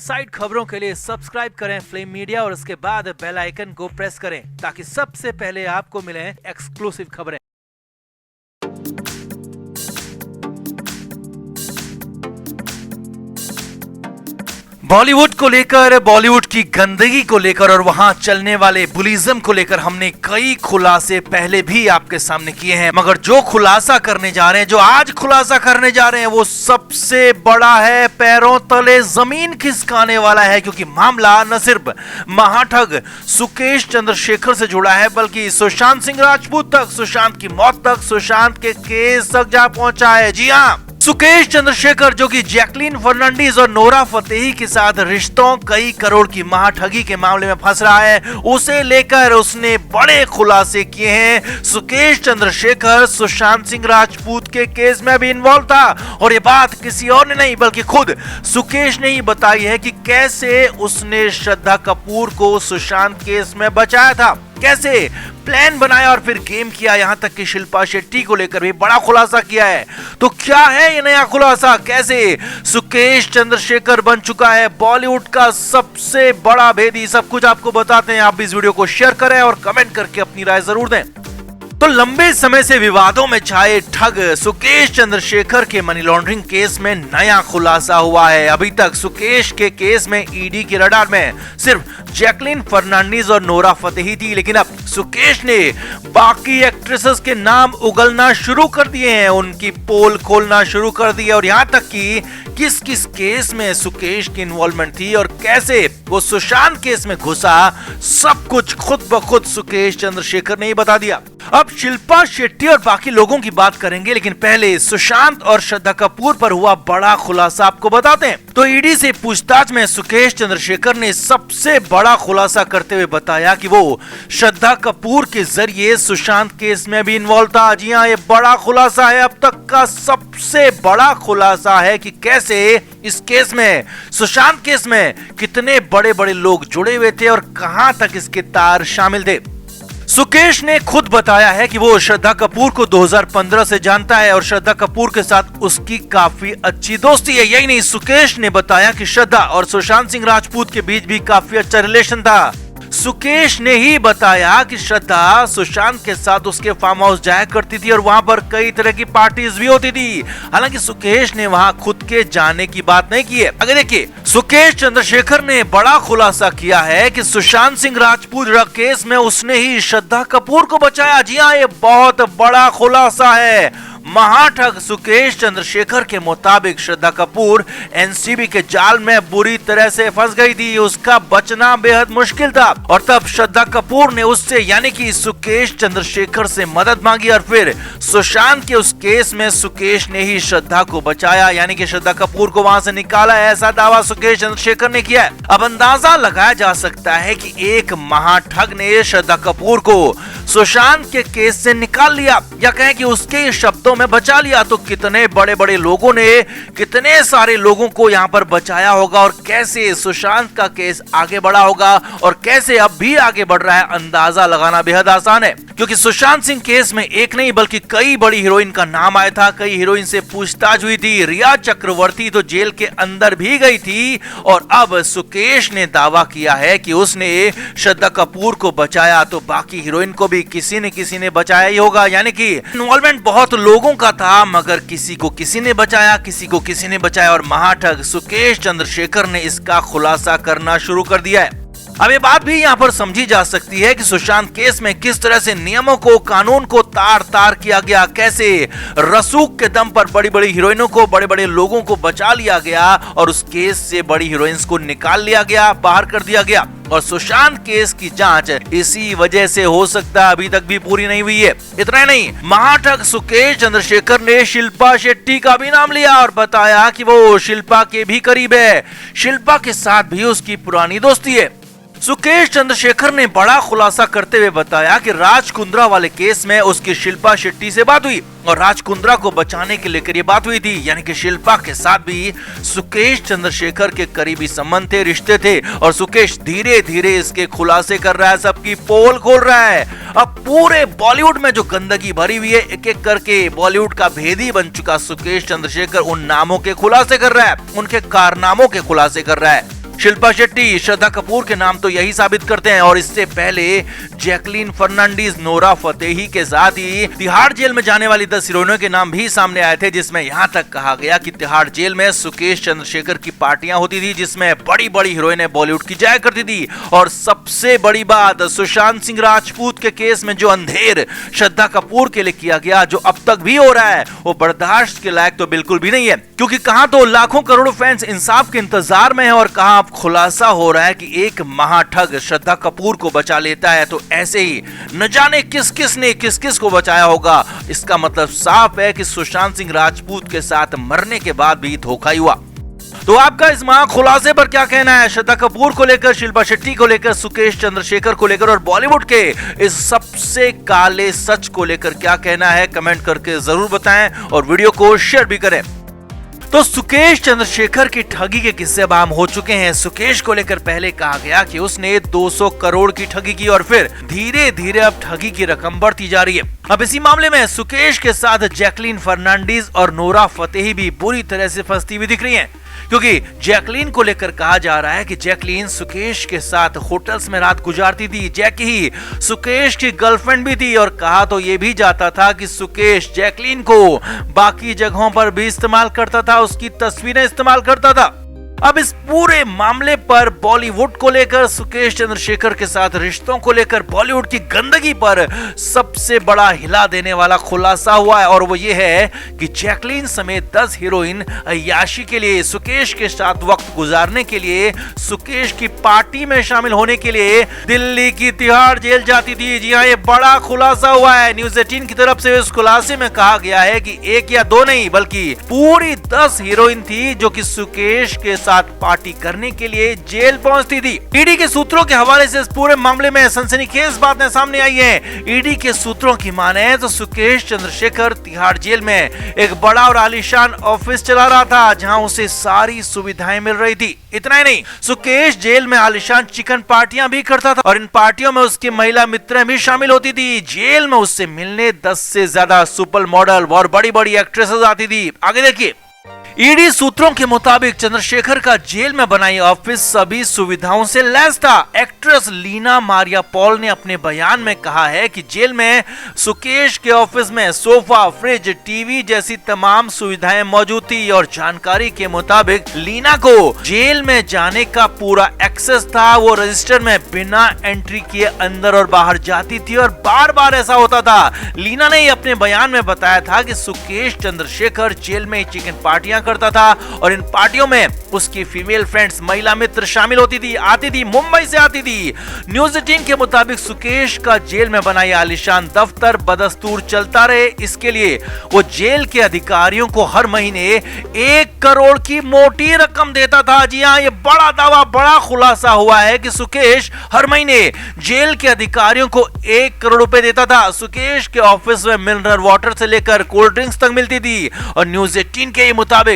Side खबरों के लिए सब्सक्राइब करें फ्लेम मीडिया और उसके बाद बेल आइकन को प्रेस करें ताकि सबसे पहले आपको मिले एक्सक्लूसिव खबरें। बॉलीवुड को लेकर, बॉलीवुड की गंदगी को लेकर और वहां चलने वाले बुलिज्म को लेकर हमने कई खुलासे पहले भी आपके सामने किए हैं, मगर जो खुलासा करने जा रहे हैं, जो आज खुलासा करने जा रहे हैं, वो सबसे बड़ा है, पैरों तले जमीन खिसकाने वाला है। क्योंकि मामला न सिर्फ महाठग सुकेश चंद्रशेखर से जुड़ा है, बल्कि सुशांत सिंह राजपूत तक, सुशांत की मौत तक, सुशांत के केस तक जा पहुंचा है। जी हां, सुकेश चंद्रशेखर जो कि जैकलीन फर्नांडीज और नोरा फतेही के साथ रिश्तों कई करोड़ की महाठगी के मामले में फंस रहा है, उसे लेकर उसने बड़े खुलासे किए हैं। सुकेश चंद्रशेखर सुशांत सिंह राजपूत के केस में भी इन्वॉल्व था और ये बात किसी और ने नहीं बल्कि खुद सुकेश ने ही बताई है कि कैसे उसने श्रद्धा कपूर को सुशांत केस में बचाया था, कैसे प्लान बनाया और फिर गेम किया, यहां तक कि शिल्पा शेट्टी को लेकर भी बड़ा खुलासा किया है। तो क्या है ये नया खुलासा, कैसे सुकेश चंद्रशेखर बन चुका है बॉलीवुड का सबसे बड़ा भेदी, सब कुछ आपको बताते हैं। आप भी इस वीडियो को शेयर करें और कमेंट करके अपनी राय जरूर दें। तो लंबे समय से विवादों में छाए ठग सुकेश चंद्रशेखर के मनी लॉन्ड्रिंग केस में नया खुलासा हुआ है। अभी तक सुकेश के केस में ईडी के रडार में सिर्फ जैकलीन फर्नांडीज और नोरा फतेही थी, लेकिन अब सुकेश ने बाकी एक्ट्रेसेस के नाम उगलना शुरू कर दिए हैं, उनकी पोल खोलना शुरू कर दी है और यहां तक कि किस किस केस में सुकेश की इन्वॉल्वमेंट थी और कैसे वो सुशांत केस में घुसा, सब कुछ खुद ब खुद सुकेश चंद्रशेखर ने ही बता दिया। अब शिल्पा शेट्टी और बाकी लोगों की बात करेंगे, लेकिन पहले सुशांत और श्रद्धा कपूर पर हुआ बड़ा खुलासा आपको बताते हैं। तो ईडी से पूछताछ में सुकेश चंद्रशेखर ने सबसे बड़ा खुलासा करते हुए बताया कि वो श्रद्धा कपूर के जरिए सुशांत केस में भी इन्वॉल्व था। जी हाँ, ये बड़ा खुलासा है, अब तक का सबसे बड़ा खुलासा है कि कैसे इस केस में, सुशांत केस में कितने बड़े बड़े लोग जुड़े हुए थे और कहां तक इसके तार शामिल थे। सुकेश ने खुद बताया है कि वो श्रद्धा कपूर को 2015 से जानता है और श्रद्धा कपूर के साथ उसकी काफी अच्छी दोस्ती है। यही नहीं, सुकेश ने बताया कि श्रद्धा और सुशांत सिंह राजपूत के बीच भी काफी अच्छा रिलेशन था। सुकेश ने ही बताया कि श्रद्धा सुशांत के साथ उसके फार्म हाउस जाया करती थी और वहां पर कई तरह की पार्टीज भी होती थी। हालांकि सुकेश ने वहां खुद के जाने की बात नहीं की है। अगर देखिए, सुकेश चंद्रशेखर ने बड़ा खुलासा किया है कि सुशांत सिंह राजपूत केस में उसने ही श्रद्धा कपूर को बचाया। जी हाँ, ये बहुत बड़ा खुलासा है। महाठग सुकेश चंद्रशेखर के मुताबिक श्रद्धा कपूर एनसीबी के जाल में बुरी तरह से फंस गई थी, उसका बचना बेहद मुश्किल था और तब श्रद्धा कपूर ने उससे यानी कि सुकेश चंद्रशेखर से मदद मांगी और फिर सुशांत के उस केस में सुकेश ने ही श्रद्धा को बचाया, यानी कि श्रद्धा कपूर को वहां से निकाला, ऐसा दावा सुकेश चंद्रशेखर ने किया है। अब अंदाजा लगाया जा सकता है कि एक महाठग ने श्रद्धा कपूर को सुशांत के केस से निकाल लिया या कहें कि उसके शब्दों में बचा लिया, तो कितने बड़े बड़े लोगों ने कितने सारे लोगों को यहां पर बचाया होगा और कैसे सुशांत का केस आगे बढ़ा होगा और कैसे अब भी आगे बढ़ रहा है, अंदाजा लगाना बेहद आसान है। क्योंकि सुशांत सिंह केस में एक नहीं बल्कि कई बड़ी हीरोइन का नाम आया था, कई हीरोइन से पूछताछ हुई थी। रिया चक्रवर्ती तो जेल के अंदर भी गई थी और अब सुकेश ने दावा किया है कि उसने श्रद्धा कपूर को बचाया, तो बाकी हीरोइन को भी किसी ने बचाया ही होगा। यानी कि इन्वॉल्वमेंट बहुत लोगों का था, मगर किसी को किसी ने बचाया, किसी को किसी ने बचाया और महाठग सुकेश चंद्रशेखर ने इसका खुलासा करना शुरू कर दिया है। अब ये बात भी यहाँ पर समझी जा सकती है कि सुशांत केस में किस तरह से नियमों को, कानून को तार तार किया गया, कैसे रसूख के दम पर बड़ी बड़ी हीरोइनों को, बड़े बड़े लोगों को बचा लिया गया और उस केस से बड़ी हीरोइंस को निकाल लिया गया, बाहर कर दिया गया। और सुशांत केस की जांच इसी वजह से हो सकता है अभी तक भी पूरी नहीं हुई है। इतना ही नहीं, महाठग सुकेश चंद्रशेखर ने शिल्पा शेट्टी का भी नाम लिया और बताया कि वो शिल्पा के भी करीब है, शिल्पा के साथ भी उसकी पुरानी दोस्ती है। सुकेश चंद्रशेखर ने बड़ा खुलासा करते हुए बताया कि राज कुंद्रा वाले केस में उसकी शिल्पा शेट्टी से बात हुई और राज कुंद्रा को बचाने के लेकर ये बात हुई थी, यानी कि शिल्पा के साथ भी सुकेश चंद्रशेखर के करीबी संबंध थे, रिश्ते थे और सुकेश धीरे धीरे इसके खुलासे कर रहा है, सबकी पोल खोल रहा है। अब पूरे बॉलीवुड में जो गंदगी भरी हुई है, एक एक करके बॉलीवुड का भेदी बन चुका सुकेश चंद्रशेखर उन नामों के खुलासे कर रहा है, उनके कारनामों के खुलासे कर रहा है। शिल्पा शेट्टी, श्रद्धा कपूर के नाम तो यही साबित करते हैं। और इससे पहले जैकलीन फर्नांडीज, नोरा फतेही के साथ ही तिहाड़ जेल में जाने वाली 10 हीरोइनों के नाम भी सामने आए थे, जिसमें यहां तक कहा गया कि तिहाड़ जेल में सुकेश चंद्रशेखर की पार्टियां होती थी, जिसमें बड़ी बड़ी हीरोइनें बॉलीवुड की जाया करती थी। और सबसे बड़ी बात, सुशांत सिंह राजपूत के केस में जो अंधेर श्रद्धा कपूर के लिए किया गया, जो अब तक भी हो रहा है, वो बर्दाश्त के लायक तो बिल्कुल भी नहीं है। क्योंकि कहां तो लाखों करोड़ों फैंस इंसाफ के इंतजार में हैं और कहां अब खुलासा हो रहा है कि एक महाठग श्रद्धा कपूर को बचा लेता है। तो ऐसे ही न जाने किस किस ने किस किस को बचाया होगा। इसका मतलब साफ है कि सुशांत सिंह राजपूत के साथ मरने के बाद भी धोखा ही हुआ। तो आपका इस महा खुलासे पर क्या कहना है? श्रद्धा कपूर को लेकर, शिल्पा शेट्टी को लेकर, सुकेश चंद्रशेखर को लेकर और बॉलीवुड के इस सबसे काले सच को लेकर क्या कहना है? कमेंट करके जरूर बताएं और वीडियो को शेयर भी करें। तो सुकेश चंद्रशेखर की ठगी के किस्से अब आम हो चुके हैं। सुकेश को लेकर पहले कहा गया कि उसने 200 करोड़ की ठगी की और फिर धीरे धीरे अब ठगी की रकम बढ़ती जा रही है। अब इसी मामले में सुकेश के साथ जैकलीन फर्नांडीज और नोरा फतेही भी बुरी तरह से फंसती हुई दिख रही हैं। क्योंकि जैकलीन को लेकर कहा जा रहा है कि जैकलीन सुकेश के साथ होटल्स में रात गुजारती थी। जैकी ही सुकेश की गर्लफ्रेंड भी थी और कहा तो ये भी जाता था कि सुकेश जैकलीन को बाकी जगहों पर भी इस्तेमाल करता था, उसकी तस्वीरें इस्तेमाल करता था। अब इस पूरे मामले पर बॉलीवुड को लेकर, सुकेश चंद्रशेखर के साथ रिश्तों को लेकर, बॉलीवुड की गंदगी पर सबसे बड़ा हिला देने वाला खुलासा हुआ है। और वो ये है कि जैकलीन समेत 10 हीरोइन अय्याशी के लिए, सुकेश के साथ वक्त गुजारने के लिए, सुकेश की पार्टी में शामिल होने के लिए दिल्ली की तिहाड़ जेल जाती थी। जी हाँ, ये बड़ा खुलासा हुआ है। न्यूज़ 18 की तरफ से इस खुलासे में कहा गया है कि 1 या 2 नहीं बल्कि पूरी 10 हीरोइन थी जो कि सुकेश के साथ पार्टी करने के लिए जेल पहुंचती थी। ईडी के सूत्रों के हवाले से इस पूरे मामले में सनसनीखेज बातें सामने आई हैं। ईडी के सूत्रों की माने तो सुकेश चंद्रशेखर तिहाड़ जेल में एक बड़ा और आलीशान ऑफिस चला रहा था, जहां उसे सारी सुविधाएं मिल रही थी। इतना ही नहीं, सुकेश जेल में आलीशान चिकन पार्टियां भी करता था और इन पार्टियों में उसकी महिला मित्रें भी शामिल होती थी। जेल में उससे मिलने 10 से ज्यादा सुपर मॉडल और बड़ी बड़ी एक्ट्रेसेस आती थी। आगे देखिए, ईडी सूत्रों के मुताबिक चंद्रशेखर का जेल में बनाई ऑफिस सभी सुविधाओं से लैस था। एक्ट्रेस लीना मारिया पॉल ने अपने बयान में कहा है कि जेल में सुकेश के ऑफिस में सोफा, फ्रिज, टीवी जैसी तमाम सुविधाएं मौजूद थी। और जानकारी के मुताबिक लीना को जेल में जाने का पूरा एक्सेस था। वो रजिस्टर में बिना एंट्री किए अंदर और बाहर जाती थी और बार बार ऐसा होता था। लीना ने अपने बयान में बताया था कि सुकेश चंद्रशेखर जेल में चिकन पार्टियां करता था और इन पार्टियों में उसकी फीमेल फ्रेंड्स, महिला मित्र शामिल होती थी, आती थी, मुंबई से आती थी। न्यूज़ 18 के मुताबिक सुकेश का जेल में बनाया आलीशान दफ्तर बदस्तूर चलता रहे, इसके लिए वो जेल के अधिकारियों को हर महीने 1 करोड़ की मोटी रकम देता था। जी हां, ये बड़ा दावा, बड़ा खुलासा हुआ है कि सुकेश हर महीने जेल के अधिकारियों को 1 करोड़ रुपए देता था। सुकेश के ऑफिस में मिनरल वाटर से लेकर कोल्ड ड्रिंक्स तक मिलती थी। और न्यूज़ 18 के मुताबिक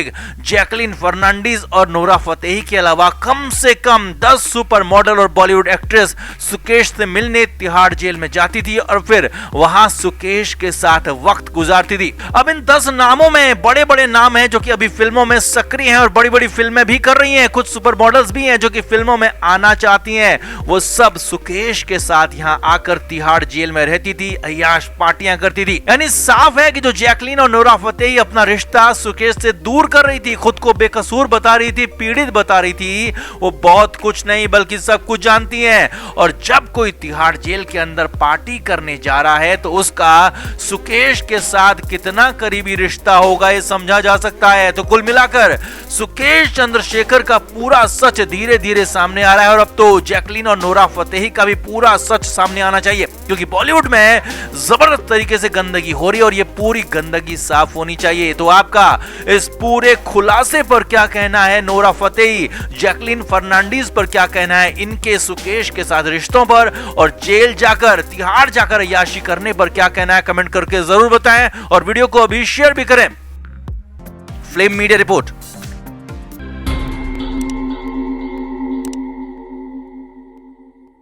जैकलीन फर्नांडीज और नोरा फतेही के अलावा कम से कम 10 सुपर मॉडल और बॉलीवुड एक्ट्रेस सुकेश से मिलने तिहाड़ जेल में जाती थी और फिर वहां सुकेश के साथ वक्त गुजारती थी। अब इन 10 नामों में बड़े बड़े नाम हैं जो कि अभी फिल्मों में सक्रिय हैं और बड़ी बड़ी फिल्में भी कर रही हैं। कुछ सुपर मॉडल्स भी हैं जो कि फिल्मों में आना चाहती हैं। वो सब सुकेश के साथ यहां आकर तिहाड़ जेल में रहती थी, अय्याश पार्टियां करती थी। यानी साफ है कि जो जैकलीन और नोरा फतेही अपना रिश्ता सुकेश से दूर कर रही थी, खुद को बेकसूर बता रही थी, पीड़ित बता रही थी, वो बहुत कुछ नहीं बल्कि सब कुछ जानती हैं। और जब कोई तिहाड़ जेल के अंदर पार्टी करने जा रहा है तो उसका सुकेश के साथ कितना करीबी रिश्ता होगा ये समझा जा सकता है। तो कुल मिलाकर सुकेश चंद्रशेखर का पूरा सच धीरे धीरे सामने आ रहा है और अब तो जैकलीन और नोरा फतेही का भी पूरा सच सामने आना चाहिए, क्योंकि बॉलीवुड में जबरदस्त तरीके से गंदगी हो रही है और ये पूरी गंदगी साफ होनी चाहिए। तो आपका इस पूरे खुलासे पर क्या कहना है? नोरा फतेही, जैकलीन फर्नांडीज पर क्या कहना है? इनके सुकेश के साथ रिश्तों पर और जेल जाकर, तिहाड़ जाकर अय्याशी करने पर क्या कहना है? कमेंट करके जरूर बताएं और वीडियो को अभी शेयर भी करें। Flame media report.